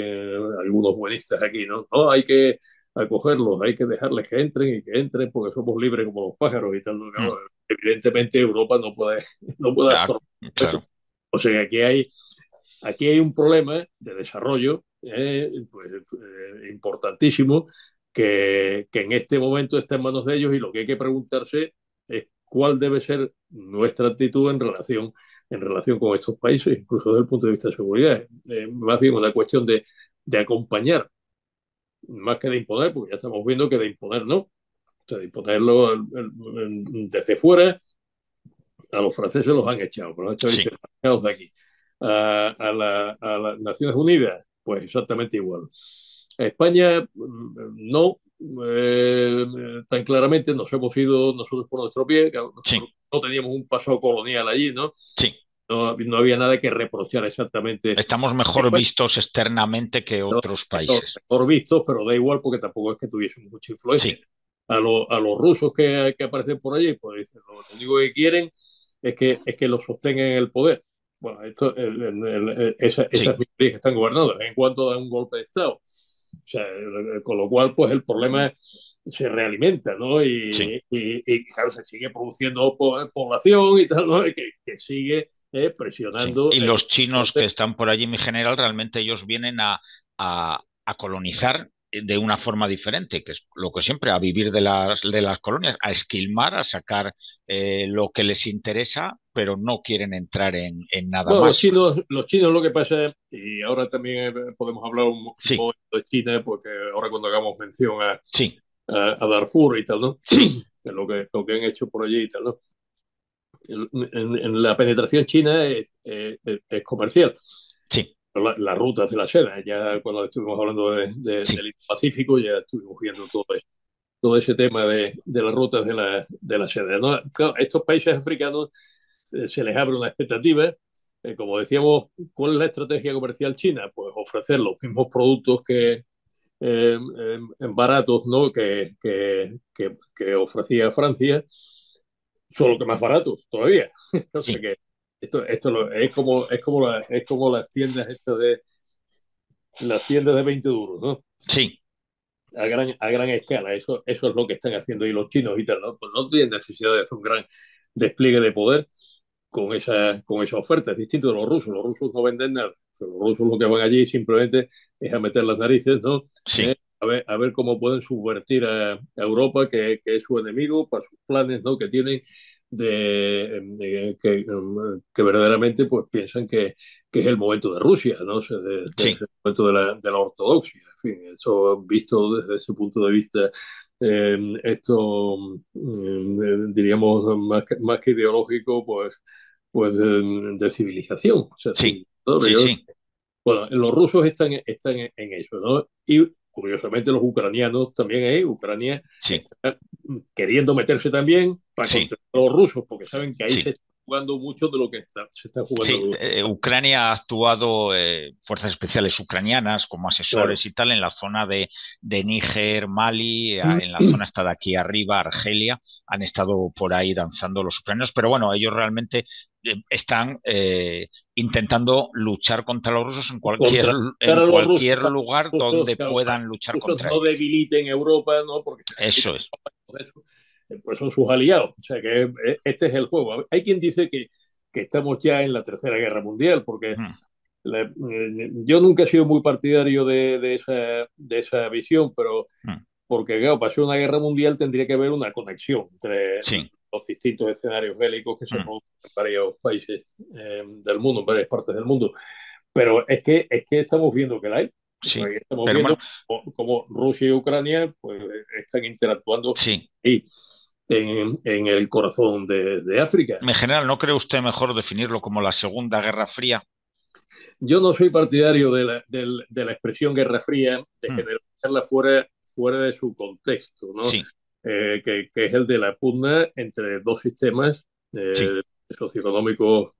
algunos buenistas aquí, ¿no? No, hay que acogerlos, hay que dejarles que entren porque somos libres como los pájaros y tal, ¿no? mm, Claro, evidentemente Europa no puede, no puede ah, absorber eso. claro. O sea, que aquí hay un problema de desarrollo pues, importantísimo que en este momento está en manos de ellos y lo que hay que preguntarse es cuál debe ser nuestra actitud en relación con estos países, incluso desde el punto de vista de seguridad. Más bien una cuestión de acompañar, más que de imponer, porque ya estamos viendo que de imponer no. O sea, de imponerlo desde fuera, a los franceses los han echado, pero los han echado y Sí, dicen, "Sacaos de aquí". A las Naciones Unidas, pues exactamente igual. A España, no, tan claramente nos hemos ido nosotros por nuestro pie, que sí, no teníamos un pasado colonial allí, ¿no? sí. No había nada que reprochar exactamente Estamos a mejor España, vistos externamente que otros países. mejor vistos, pero da igual porque tampoco es que tuviesen mucha influencia. Sí, A los rusos que aparecen por allí, pues dicen, lo único que quieren es que los sostengan en el poder. bueno, esas Sí, minorías que están gobernando, de vez en cuando dan un golpe de Estado. O sea, con lo cual, pues el problema se realimenta, ¿no? sí. Claro, se sigue produciendo población y tal, ¿no? Que sigue Sí, presionando y el los chinos que proceso. están por allí, mi general, realmente ellos vienen a colonizar de una forma diferente, que es lo que siempre, a vivir de las colonias, a esquilmar, a sacar lo que les interesa, pero no quieren entrar en nada Bueno, más. los chinos lo que pasa, y ahora también podemos hablar un Sí, momento de China, porque ahora cuando hagamos mención sí, a Darfur y tal, ¿no? sí, Que es lo que han hecho por allí y tal, ¿no? En la penetración china es comercial. sí, Las rutas de la seda, ya cuando estuvimos hablando sí, del Indo-Pacífico, ya estuvimos viendo todo ese tema de las rutas de la seda, ¿no? Claro, estos países africanos se les abre una expectativa. Como decíamos, ¿cuál es la estrategia comercial china? Pues ofrecer los mismos productos en baratos, ¿no? Que ofrecía Francia, solo que más baratos todavía. O sea sí, que es como las tiendas de 20 duros, ¿no? sí, A gran escala. Eso es lo que están haciendo ahí los chinos y tal, ¿no? Pues no tienen necesidad de hacer un gran despliegue de poder con esa oferta. Es distinto de los rusos. Los rusos no venden nada. Los rusos lo que van allí simplemente es a meter las narices, ¿no? sí, A ver cómo pueden subvertir a Europa, que es su enemigo, para sus planes, ¿no? Que tienen que verdaderamente pues piensan que es el momento de Rusia, ¿no? O sea, sí, el momento de la ortodoxia. En fin, eso visto desde ese punto de vista, diríamos, más que ideológico, pues de civilización. O sea, sí, ¿no? sí, sí, Bueno, los rusos están en eso, ¿no? Y curiosamente los ucranianos también, Ucrania sí, está queriendo meterse también para sí, contra los rusos, porque saben que ahí se sí. está jugando mucho de lo que se está jugando. Sí, Ucrania ha actuado, fuerzas especiales ucranianas como Claro. asesores y tal, en la zona de Níger, Mali, en la zona hasta de aquí arriba, Argelia, han estado por ahí danzando los ucranianos, pero bueno, ellos realmente están intentando luchar contra los rusos Contra en los rusos, cualquier lugar donde claro, para puedan que luchar los rusos contra no ellos. debiliten Europa, ¿no? Porque si Eso debilitan es. Europa, entonces, pues son sus aliados. O sea que este es el juego. Hay quien dice que estamos ya en la Tercera Guerra Mundial, porque Mm, yo nunca he sido muy partidario de esa visión, pero mm, porque, claro, para ser una guerra mundial tendría que haber una conexión entre sí, los distintos escenarios bélicos que se mm, producen en varios países del mundo, en varias partes del mundo. Pero es que estamos viendo que la hay. sí. Porque estamos Pero viendo bueno, cómo Rusia y Ucrania pues, están interactuando sí. ahí, en el corazón de África. En general, ¿no cree usted mejor definirlo como la Segunda Guerra Fría? Yo no soy partidario de la expresión Guerra Fría, de Mm, generalizarla fuera de su contexto, ¿no? sí, Que es el de la pugna entre dos sistemas sí, socioeconómicos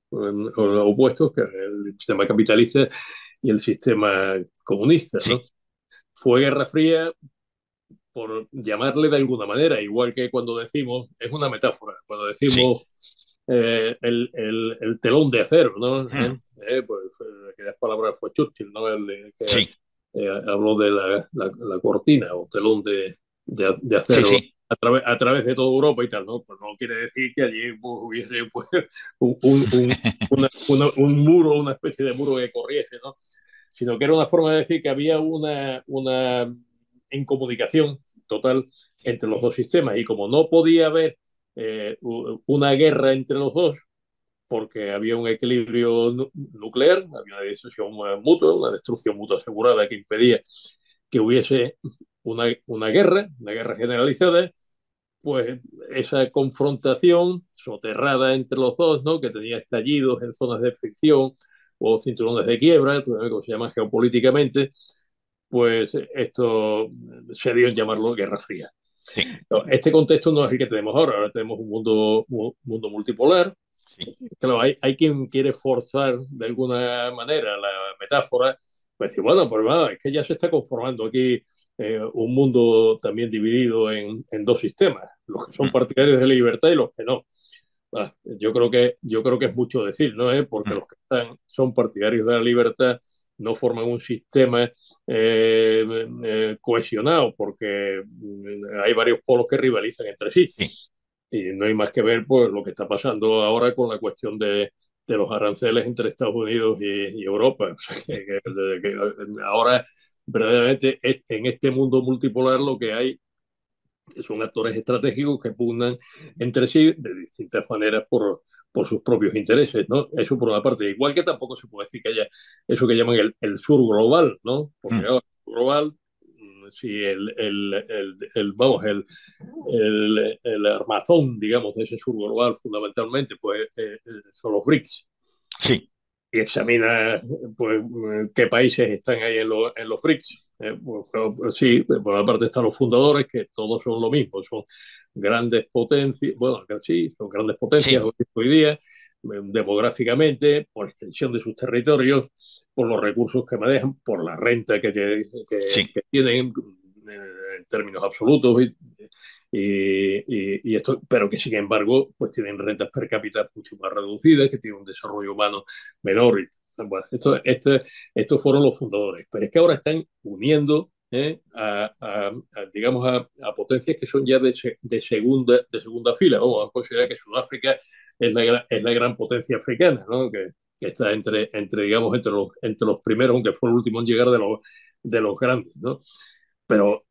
opuestos, que es el sistema capitalista y el sistema comunista, ¿no? sí, Fue Guerra Fría por llamarle de alguna manera, igual que cuando decimos, es una metáfora, cuando sí, decimos el telón de acero, ¿no? mm, Pues aquellas palabras fue Churchill, ¿no? Que sí, habló de la cortina o telón de sí, acero sí, a través de toda Europa y tal, ¿no? Pues no quiere decir que allí pues, hubiese pues, un, un, un, un muro, una especie de muro que corriese, ¿no? Sino que era una forma de decir que había una incomunicación total entre los dos sistemas y como no podía haber una guerra entre los dos, porque había un equilibrio nuclear, había una destrucción mutua, una destrucción mutua asegurada que impedía que hubiese una guerra generalizada, pues esa confrontación soterrada entre los dos, ¿no? Que tenía estallidos en zonas de fricción o cinturones de quiebra, como se llama geopolíticamente, pues esto se dio en llamarlo Guerra Fría. sí, No, este contexto no es el que tenemos ahora, ahora tenemos un mundo multipolar. sí, Claro, hay quien quiere forzar de alguna manera la metáfora, pues decir, bueno, pues nada, es que ya se está conformando aquí un mundo también dividido en dos sistemas, los que son mm, partidarios de la libertad y los que no. yo creo que es mucho decir, ¿no? Porque Mm. los que son partidarios de la libertad no forman un sistema cohesionado, porque hay varios polos que rivalizan entre sí. Sí, Y no hay más que ver pues, lo que está pasando ahora con la cuestión de los aranceles entre Estados Unidos y Europa. O sea, que ahora, verdaderamente, en este mundo multipolar lo que hay son actores estratégicos que pugnan entre sí de distintas maneras por sus propios intereses, ¿no? Eso por una parte. Igual que tampoco se puede decir que haya eso que llaman el sur global, ¿no? Porque mm, claro, el sur global, si vamos, el armazón, digamos, de ese sur global fundamentalmente, pues son los BRICS sí, y examina pues, qué países están ahí en los BRICS. Pues, pues, sí, por una parte están los fundadores, que todos son lo mismo, son grandes potencias, bueno, sí, son grandes potencias sí, hoy día, demográficamente, por extensión de sus territorios, por los recursos que manejan, por la renta sí. que tienen en términos absolutos y esto, pero que sin embargo pues tienen rentas per cápita mucho más reducidas, que tienen un desarrollo humano menor. Bueno, estos fueron los fundadores, pero es que ahora están uniendo digamos, a potencias que son ya de segunda fila. Vamos a considerar que Sudáfrica es la gran potencia africana, ¿no? Que está digamos, entre los primeros, aunque fue el último en llegar de los grandes, ¿no? Pero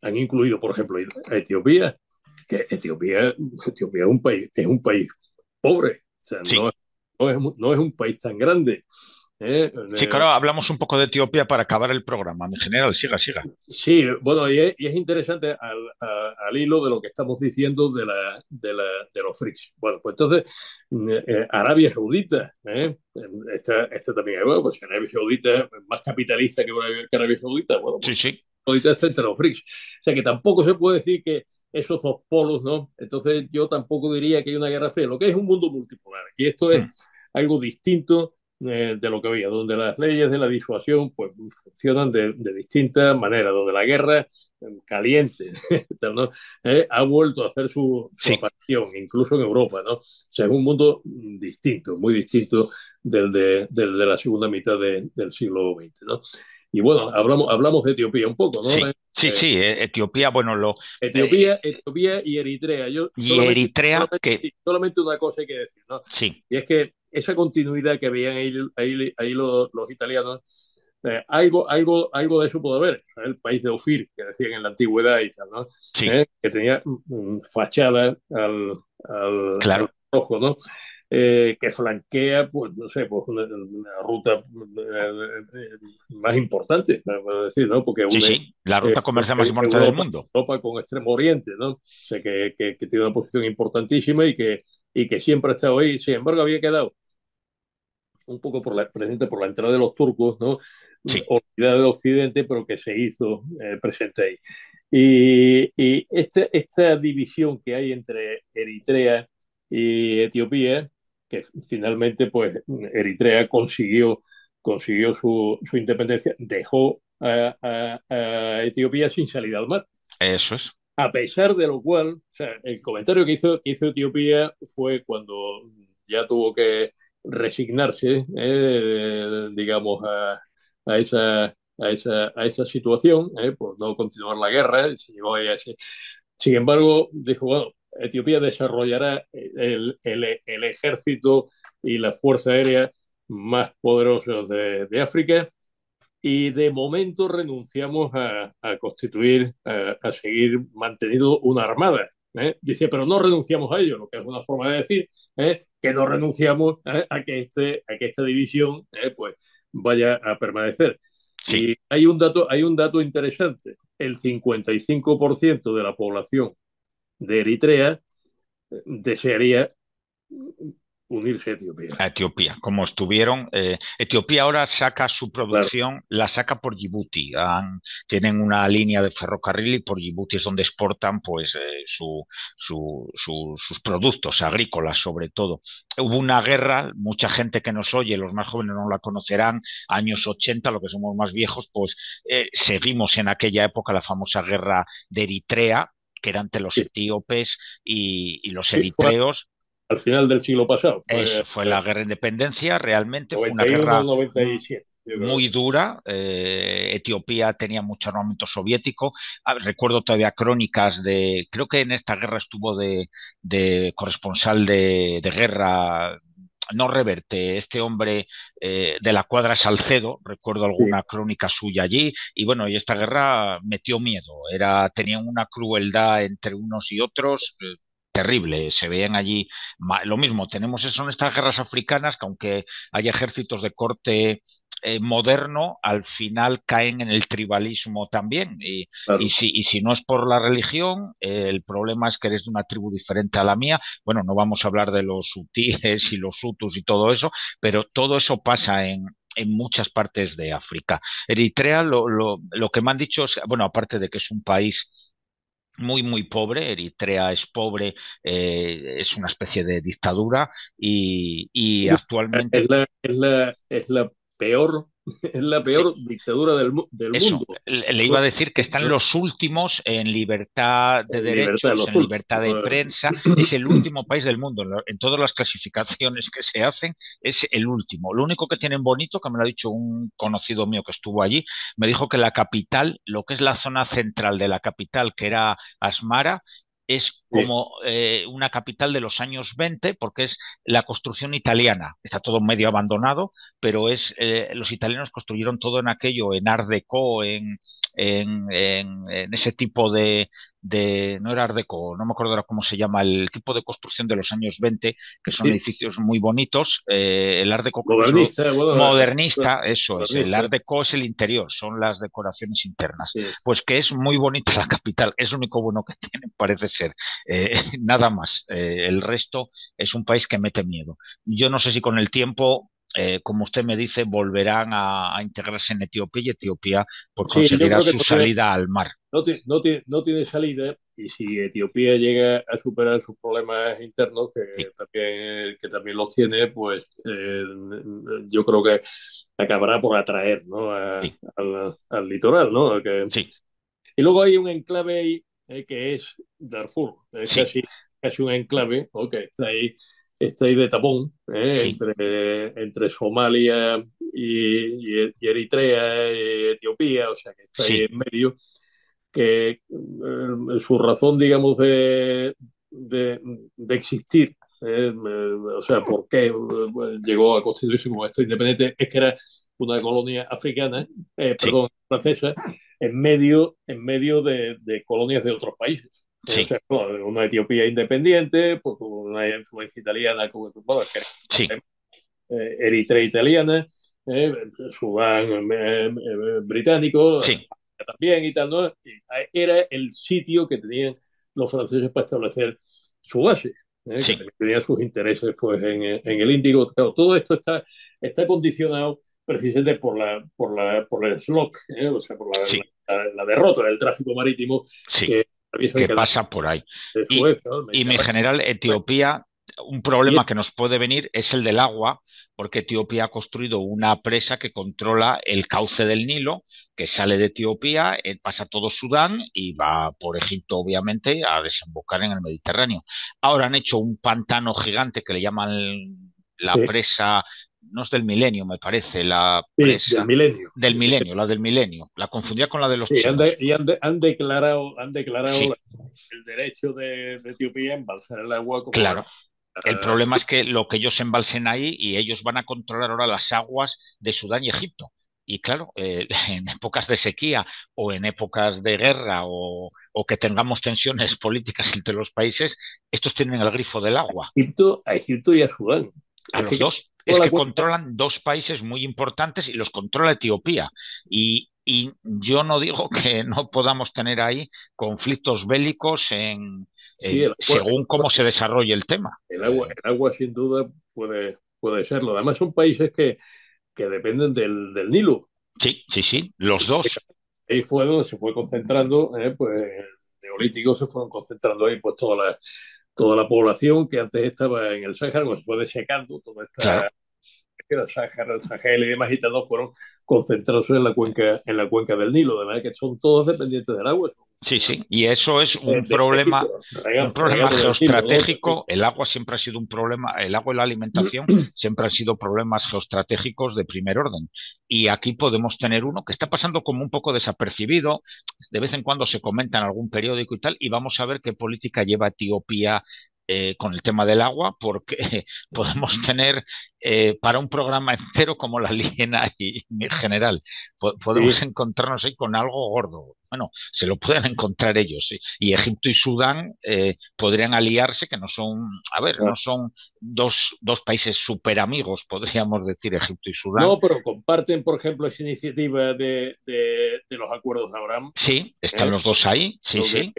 han incluido, por ejemplo, a Etiopía, que Etiopía es un país pobre, o sea, Sí, no es un país tan grande. ¿eh? sí, que ahora hablamos un poco de Etiopía para acabar el programa. Mi general, siga, siga. Sí, bueno, y es interesante al hilo de lo que estamos diciendo de los BRICS. Bueno, pues entonces, Arabia Saudita, esta también, bueno, pues Arabia Saudita es más capitalista que Arabia Saudita, bueno, Sí, pues sí. Saudita está entre los BRICS. O sea que tampoco se puede decir que esos dos polos, ¿no? Entonces yo tampoco diría que hay una guerra fría. Lo que es un mundo multipolar. Y esto es Mm. algo distinto de lo que había, donde las leyes de la disuasión pues, funcionan de distintas maneras, donde la guerra caliente ¿no? Ha vuelto a hacer su Sí. aparición, incluso en Europa. ¿no? O sea, es un mundo distinto, muy distinto del de la segunda mitad del siglo XX. ¿no? Y bueno, hablamos de Etiopía un poco, ¿no? Sí, sí, sí, Etiopía, bueno, eh, Etiopía y Eritrea. Yo y Eritrea, que solamente una cosa hay que decir, ¿no? sí, Y es que esa continuidad que veían ahí los italianos, algo de eso puede haber. El país de Ofir, que decían en la antigüedad y tal, ¿no? sí, Que tenía fachada al claro, rojo, ¿no? Que flanquea, pues no sé, pues una ruta más importante, vamos a decir, ¿no? Porque sí, une sí, la ruta comercial más importante del mundo. Europa con Extremo Oriente, ¿no? O sea, que tiene una posición importantísima y que siempre ha estado ahí. Sin embargo, había quedado un poco presente por la entrada de los turcos, ¿no? Sí, Olvidada de Occidente, pero que se hizo presente ahí. Y esta división que hay entre Eritrea y Etiopía, que finalmente, pues, Eritrea consiguió su independencia, dejó a Etiopía sin salida al mar. eso es. A pesar de lo cual, o sea, el comentario que hizo Etiopía fue cuando ya tuvo que resignarse, digamos, a esa situación, por no continuar la guerra, se llegó ahí a ese. Sin embargo, dijo, bueno, Etiopía desarrollará el ejército y la fuerza aérea más poderosos de África y de momento renunciamos a constituir, a seguir manteniendo una armada. Dice, pero no renunciamos a ello, lo que es una forma de decir que no renunciamos a que esta división pues vaya a permanecer. Sí. Y hay un dato interesante. El 55% de la población de Eritrea desearía unirse a Etiopía. A Etiopía, como estuvieron. Etiopía ahora saca su Claro, producción, la saca por Djibouti. Tienen una línea de ferrocarril y por Djibouti es donde exportan pues sus productos agrícolas, sobre todo. Hubo una guerra, mucha gente que nos oye, los más jóvenes no la conocerán, años 80, lo que somos más viejos, pues seguimos en aquella época la famosa guerra de Eritrea, que era entre los sí, etíopes y los sí, fue eritreos. al final del siglo pasado, Eso fue la guerra de independencia, realmente fue una 91 guerra 97, yo creo. muy dura. Etiopía tenía mucho armamento soviético. Recuerdo todavía crónicas de, creo que en esta guerra estuvo de corresponsal de guerra, no Reverte, este hombre de la Cuadra Salcedo, recuerdo Sí, alguna crónica suya allí, y bueno, y esta guerra metió miedo, tenían una crueldad entre unos y otros. Terrible, se veían allí lo mismo, tenemos eso en estas guerras africanas, que aunque hay ejércitos de corte moderno, al final caen en el tribalismo también. claro. Y si no es por la religión, el problema es que eres de una tribu diferente a la mía. Bueno, no vamos a hablar de los hutíes y los hutus y todo eso, pero todo eso pasa en muchas partes de África. Eritrea, lo que me han dicho es, bueno, aparte de que es un país muy, muy pobre. Eritrea es pobre, es una especie de dictadura y actualmente. Es la peor, es la Sí, peor dictadura del eso, mundo. le iba a decir que están ¿No? los últimos en libertad de En libertad, derechos, los en últimos. libertad de prensa. Es el último país del mundo. En todas las clasificaciones que se hacen, es el último. Lo único que tienen bonito, que me lo ha dicho un conocido mío que estuvo allí, me dijo que la capital, lo que es la zona central de la capital, que era Asmara, es Sí, como una capital de los años 20, porque es la construcción italiana. Está todo medio abandonado, pero los italianos construyeron todo en aquello, en Art Deco, en ese tipo no era Art Deco, no me acuerdo ahora cómo se llama, el tipo de construcción de los años 20, que son sí. edificios muy bonitos. El Art Deco creo que es lo Modernista, bueno, modernista, eso es. El modernista. Art Deco es el interior, son las decoraciones internas. Sí. Pues que es muy bonita la capital, es lo único bueno que tiene, parece ser. Nada más. El resto es un país que mete miedo. Yo no sé si con el tiempo, como usted me dice, volverán a integrarse en Etiopía y Etiopía pues Sí, yo conseguirá creo que su salida al mar. no tiene salida y si Etiopía llega a superar sus problemas internos, Sí, que también los tiene, pues yo creo que acabará por atraer, ¿no? sí, Al litoral, ¿no? sí, Y luego hay un enclave ahí que es Darfur, es sí, casi un enclave, ¿no? Que está ahí de tapón, sí, entre Somalia y Eritrea y Etiopía, o sea que está ahí sí, en medio, que su razón, digamos, de existir, o sea, por qué llegó a constituirse como Estado independiente, es que era una colonia africana, sí, perdón, francesa, en medio de colonias de otros países. O sí, sea, bueno, una Etiopía independiente, pues, con una influencia italiana, como, bueno, que sí, Eritrea italiana, Sudán británico, sí, también y tal, ¿no? Era el sitio que tenían los franceses para establecer su base, que sí, también tenían sus intereses pues, en el Índico. Claro, todo esto está condicionado precisamente por el slot, o sea, por sí, la derrota del tráfico marítimo sí, que atraviesa el que canal pasa por ahí. de Y, Suez, ¿no? El y mi Mediterráneo. general, Etiopía, un Y problema que nos puede venir es el del agua, porque Etiopía ha construido una presa que controla el cauce del Nilo, que sale de Etiopía, pasa todo Sudán y va por Egipto, obviamente, a desembocar en el Mediterráneo. Ahora han hecho un pantano gigante que le llaman la sí, presa, no es del milenio, me parece, la sí, del presa milenio. del milenio, la del milenio. La confundía con la de los Sí, chinos. han declarado Sí, el derecho de Etiopía a embalsar el agua como claro. El problema es que lo que ellos embalsen ahí y ellos van a controlar ahora las aguas de Sudán y Egipto. Y claro, en épocas de sequía o en épocas de guerra o que tengamos tensiones políticas entre los países, estos tienen el grifo del agua. A Egipto y a Sudán. A Es los que dos, toda es la que cuenca, controlan dos países muy importantes y los controla Etiopía. Y yo no digo que no podamos tener ahí conflictos bélicos sí, según cómo se desarrolle el tema. el agua sin duda puede serlo. Además son países que dependen del Nilo. Sí, sí, sí, los dos. Ahí fue donde se fue concentrando, pues en el Neolítico se fueron concentrando ahí pues toda la población que antes estaba en el Sáhara, pues se fue desecando toda esta Claro, el Sáhara, el Sahel y demás, y todos fueron concentrados en la cuenca del Nilo, de manera que son todos dependientes del agua, son Sí, sí, y eso es de Egipto, un problema regamos del Nilo, ¿no? geoestratégico. El agua siempre ha sido un problema, el agua y la alimentación siempre han sido problemas geoestratégicos de primer orden. Y aquí podemos tener uno que está pasando como un poco desapercibido. De vez en cuando se comenta en algún periódico y tal, y vamos a ver qué política lleva Etiopía. Con el tema del agua, porque podemos tener para un programa entero como la Liena y mi general, podemos Sí, encontrarnos ahí con algo gordo. Bueno, se lo pueden encontrar ellos. ¿Sí? Y Egipto y Sudán podrían aliarse, que no son, a ver, ah, no son dos países súper amigos, podríamos decir, Egipto y Sudán. no, pero comparten, por ejemplo, esa iniciativa de los acuerdos de Abraham, Sí, están ¿eh? los dos ahí, sí, Lo que sí.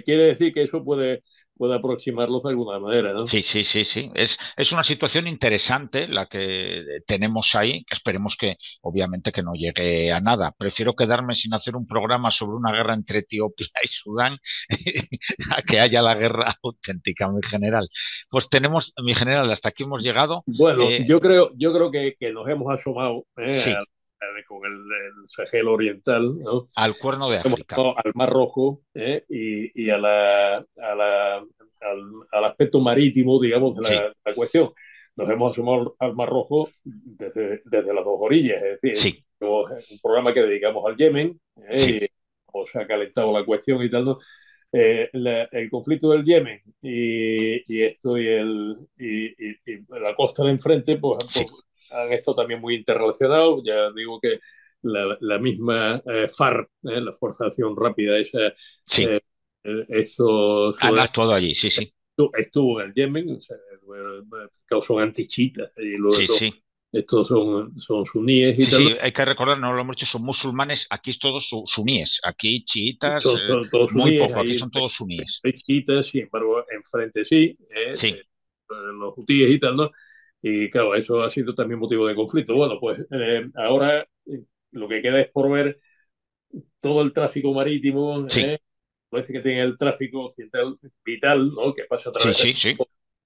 quiere decir que eso puede aproximarlos de alguna manera, ¿no? Sí, sí, sí, sí. Es una situación interesante la que tenemos ahí, que esperemos que, obviamente, que no llegue a nada. Prefiero quedarme sin hacer un programa sobre una guerra entre Etiopía y Sudán a que haya la guerra auténtica, mi general. Pues tenemos, mi general, hasta aquí hemos llegado. Bueno, Eh, yo creo que nos hemos asomado sí, con el Sahel Oriental, ¿no? al Cuerno de Hemos África. asomado al Mar Rojo, y al aspecto marítimo, digamos, de Sí, la cuestión. Nos hemos asomado al Mar Rojo desde las dos orillas, es decir, sí, tenemos un programa que dedicamos al Yemen, sí, y cómo se ha calentado la cuestión y tal, ¿no? El conflicto del Yemen y esto y la costa de enfrente, pues sí, han estado también muy interrelacionados. Ya digo que la misma FARC, la Fuerza de Acción Rápida, esa, sí. esto Han actuado allí, sí, sí. estuvo en el Yemen, o sea, son antichitas, y luego Sí, sí. estos son suníes y Sí, tal, ¿no? sí, hay que recordar, no lo hemos dicho, son musulmanes, aquí es todos suníes, aquí chiitas, Son todos muy suníes, poco, aquí ahí son todos suníes. hay chiitas, sin embargo, enfrente sí, Sí, los hutíes y tal, ¿no? Y claro, eso ha sido también motivo de conflicto. Bueno, pues ahora lo que queda es por ver todo el tráfico marítimo, sí, parece que tiene el tráfico occidental vital, ¿no? Que pasa a sí, través sí, sí,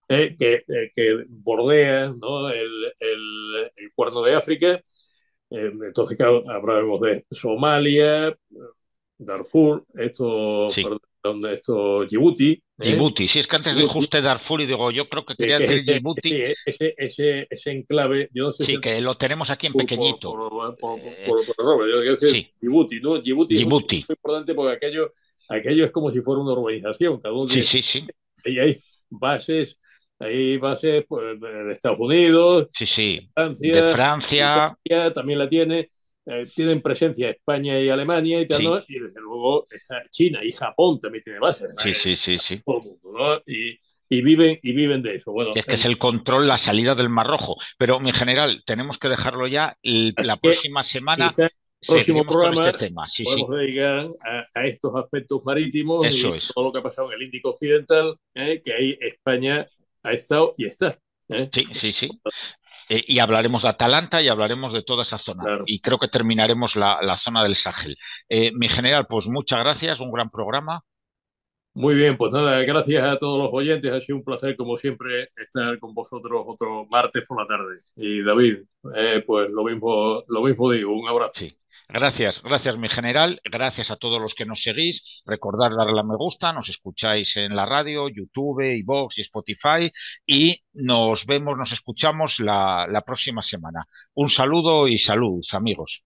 que bordea, ¿no? El Cuerno de África. Entonces, claro, hablamos de Somalia, Darfur, sí. Djibouti, Djibouti, sí, es que antes dijo Djibouti, usted Darfur y digo, yo creo que quería que es decir Djibouti, ese enclave. Yo no sé si sí, es que lo tenemos aquí en por, por, pequeñito. por, por, Eh, por error. Yo quiero decir sí, Djibouti, ¿no? Djibouti es un sitio Djibouti, muy importante porque aquello es como si fuera una urbanización. Cada uno sí, tiene, sí, sí, ahí bases, hay bases, pues, de Estados Unidos, sí, sí, de Francia, Francia, Italia también la tiene. Tienen presencia España y Alemania y tal, ¿no? sí, Y desde luego está China y Japón también tiene bases, sí, sí, sí, sí. todo el mundo, ¿no? Y viven de eso. Bueno, Es que es el control, la salida del Mar Rojo. Pero, mi general, tenemos que dejarlo ya. así La que próxima semana quizás el próximo seguiremos con este programa tema. Sí, sí, podemos dedicar a estos aspectos marítimos y eso es. todo lo que ha pasado en el Índico Occidental, que ahí España ha estado y está. ¿Eh? Sí, sí, sí. Y hablaremos de Atalanta y hablaremos de toda esa zona. Claro. Y creo que terminaremos la zona del Sahel. Mi general, pues muchas gracias, un gran programa. Muy bien, pues nada, gracias a todos los oyentes. Ha sido un placer, como siempre, estar con vosotros otro martes por la tarde. Y David, pues lo mismo digo. Un abrazo. Sí. Gracias, gracias, mi general. Gracias a todos los que nos seguís. Recordad darle a me gusta. Nos escucháis en la radio, YouTube, iVoox y Spotify. Y nos vemos, nos escuchamos la próxima semana. Un saludo y salud, amigos.